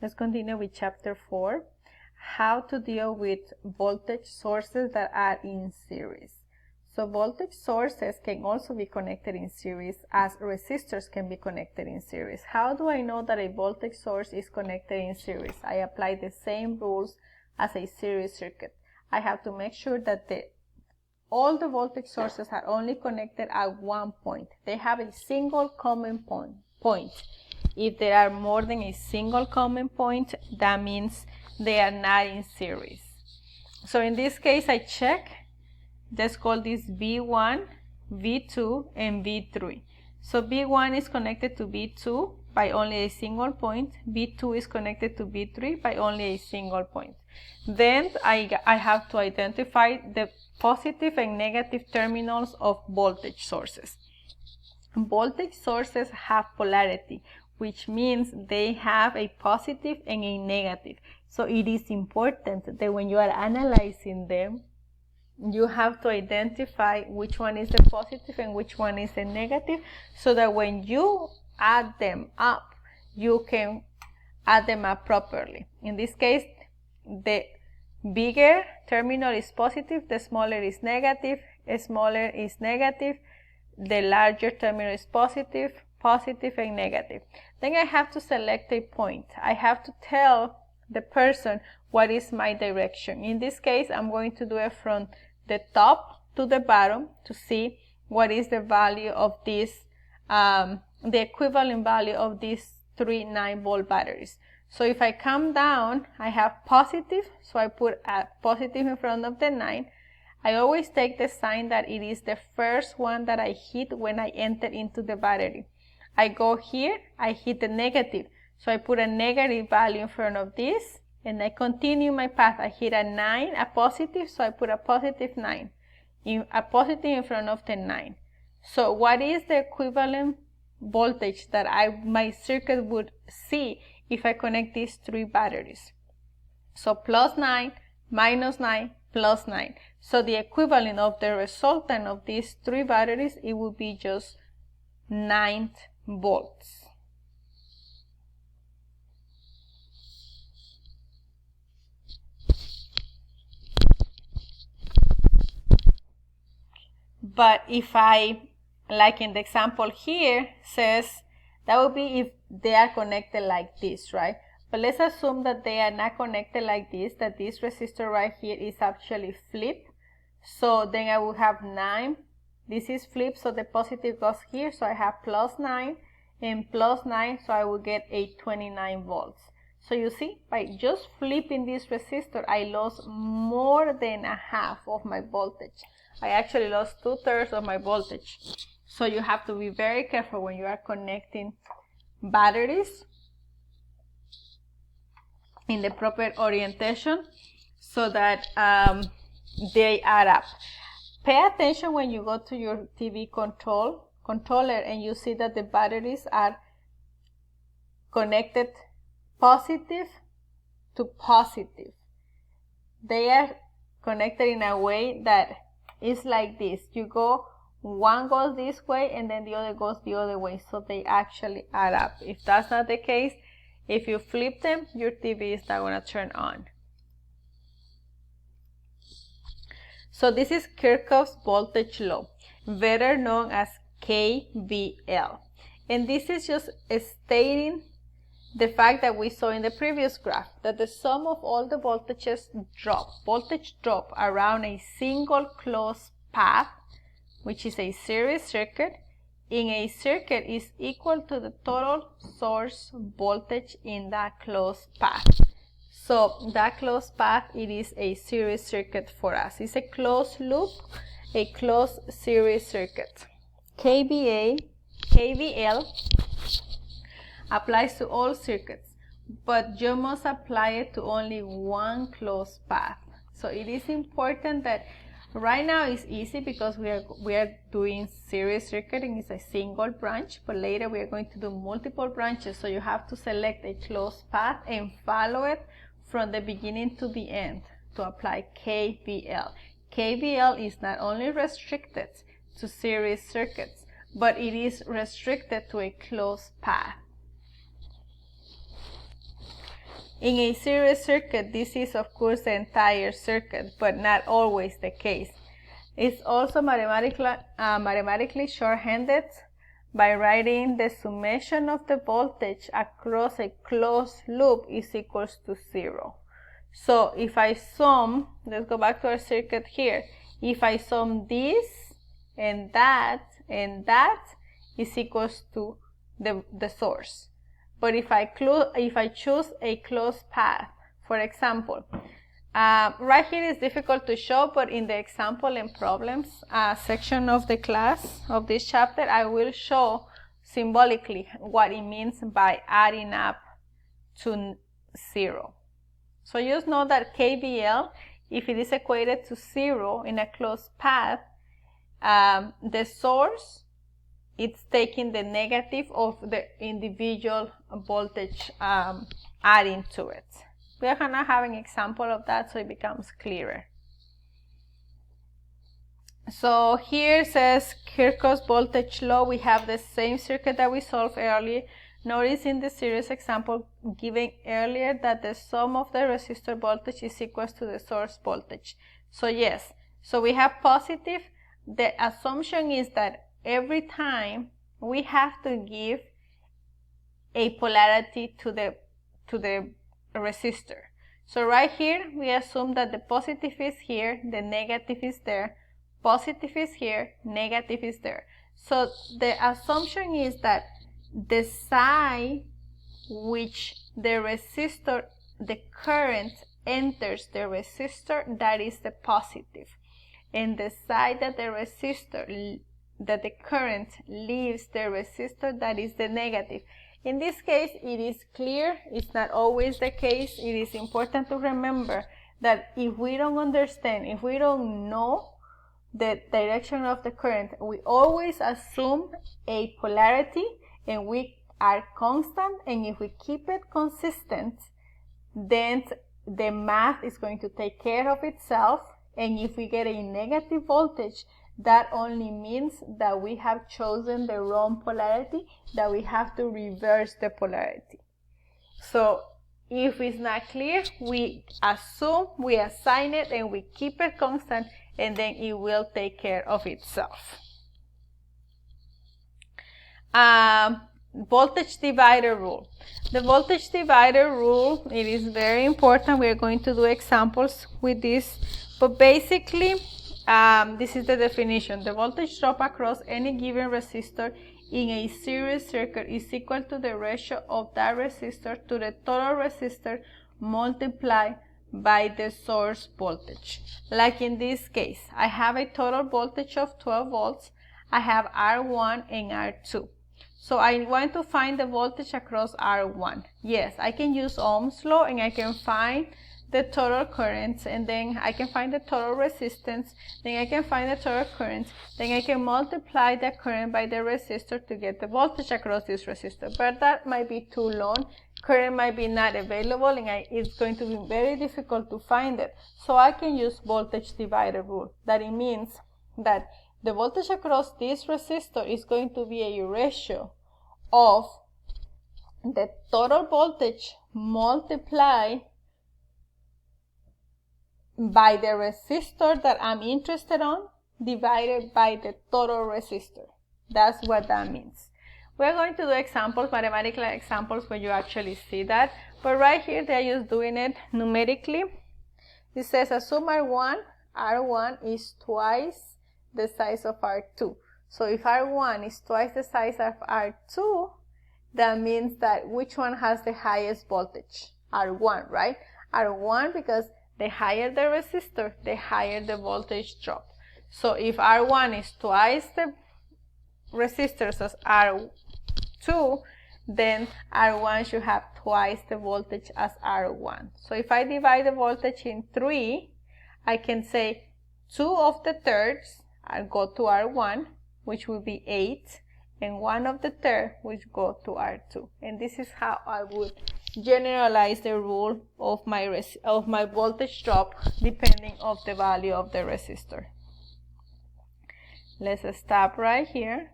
Let's continue with chapter 4, how to deal with voltage sources that are in series. So voltage sources can also be connected in series as resistors can be connected in series. How do I know that a voltage source is connected in series? I apply the same rules as a series circuit. I have to make sure that all the voltage sources are only connected at one point. They have a single common point. If there are more than a single common point, that means they are not in series. So in this case, I check. Let's call this V1, V2, and V3. So V1 is connected to V2 by only a single point. V2 is connected to V3 by only a single point. Then I have to identify the positive and negative terminals of voltage sources. Voltage sources have polarity, which means they have a positive and a negative. So it is important that when you are analyzing them, you have to identify which one is the positive and which one is the negative, so that when you add them up, you can add them up properly. In this case, the bigger terminal is positive, the smaller is negative, smaller is negative, the larger terminal is positive, positive and negative. Then I have to select a point. I have to tell the person what is my direction. In this case, I'm going to do it from the top to the bottom to see what is the value of this, the equivalent value of these 3 9-volt batteries. So if I come down, I have positive, so I put a positive in front of the 9. I always take the sign that it is the first one that I hit when I enter into the battery. I go here, I hit the negative, so I put a negative value in front of this, and I continue my path. I hit a 9, a positive, so I put a positive 9, a positive in front of the 9. So what is the equivalent voltage that my circuit would see if I connect these 3 batteries? So plus 9, minus 9, plus 9. So the equivalent of the resultant of these 3 batteries, it would be just 9 volts. But if I, like in the example here, says that would be if they are connected like this, right? But let's assume that they are not connected like this, that this resistor right here is actually flipped. So then I will have 9. This is flipped, so the positive goes here, so I have plus 9 and plus 9, so I will get a 29 volts. So you see, by just flipping this resistor, I lost more than a half of my voltage. I actually lost 2/3 of my voltage. So you have to be very careful when you are connecting batteries in the proper orientation so that they add up. Pay attention when you go to your TV controller and you see that the batteries are connected positive to positive. They are connected in a way that is like this. You go, one goes this way and then the other goes the other way, so they actually add up. If that's not the case, if you flip them, your TV is not going to turn on. So this is Kirchhoff's voltage law, better known as KVL. And this is just stating the fact that we saw in the previous graph, that the sum of all the voltage drop around a single closed path, which is a series circuit, in a circuit is equal to the total source voltage in that closed path. So that closed path, it is a series circuit for us. It's a closed loop, a closed series circuit. KVL applies to all circuits, but you must apply it to only one closed path. So it is important that right now it's easy because we are doing series circuiting. It's a single branch, but later we are going to do multiple branches. So you have to select a closed path and follow it from the beginning to the end to apply KVL. KVL is not only restricted to series circuits, but it is restricted to a closed path. In a series circuit, this is of course the entire circuit, but not always the case. It's also mathematically shorthanded by writing the summation of the voltage across a closed loop is equals to 0. So if I sum, let's go back to our circuit here. If I sum this and that is equals to the source. But if I choose a closed path, for example, right here is difficult to show, but in the example and problems section of the class of this chapter, I will show symbolically what it means by adding up to 0. So just know that KVL, if it is equated to 0 in a closed path, the source, it's taking the negative of the individual voltage adding to it. We are gonna have an example of that so it becomes clearer. So here says Kirchhoff's voltage law. We have the same circuit that we solved earlier. Notice in the series example given earlier that the sum of the resistor voltage is equal to the source voltage. So yes, so we have positive. The assumption is that every time we have to give a polarity to the resistor. So right here we assume that the positive is here, the negative is there, positive is here, negative is there. So the assumption is that the side which the resistor, the current enters the resistor, that is the positive, and the side that the current leaves the resistor, that is the negative. In this case, it is clear. It's not always the case. It is important to remember that if we don't understand, if we don't know the direction of the current, we always assume a polarity and we are constant, and if we keep it consistent, then the math is going to take care of itself. And if we get a negative voltage, that only means that we have chosen the wrong polarity, that we have to reverse the polarity. So if it's not clear, we assume, we assign it, and we keep it constant, and then it will take care of itself. Voltage divider rule. The voltage divider rule, it is very important. We are going to do examples with this, but basically this is the definition. The voltage drop across any given resistor in a series circuit is equal to the ratio of that resistor to the total resistor multiplied by the source voltage. Like in this case, I have a total voltage of 12 volts. I have R1 and R2. So I want to find the voltage across R1. Yes, I can use Ohm's law and I can find the total current, and then I can find the total resistance, then I can find the total current, then I can multiply the current by the resistor to get the voltage across this resistor. But that might be too long. Current might be not available, and it's going to be very difficult to find it. So I can use voltage divider rule. That it means that the voltage across this resistor is going to be a ratio of the total voltage multiplied by the resistor that I'm interested on divided by the total resistor. That's what that means. We're going to do examples, mathematical examples, where you actually see that. But right here, they're just doing it numerically. It says assume R1 is twice the size of R2. So if R1 is twice the size of R2, that means that which one has the highest voltage? R1, right? R1, because the higher the resistor, the higher the voltage drop. So if R1 is twice the resistors as R2, then R1 should have twice the voltage as R1. So if I divide the voltage in 3, I can say 2 of the thirds go to R1, which will be 8, and 1 of the third which go to R2. And this is how I would generalize the rule of my voltage drop depending on the value of the resistor. Let's stop right here.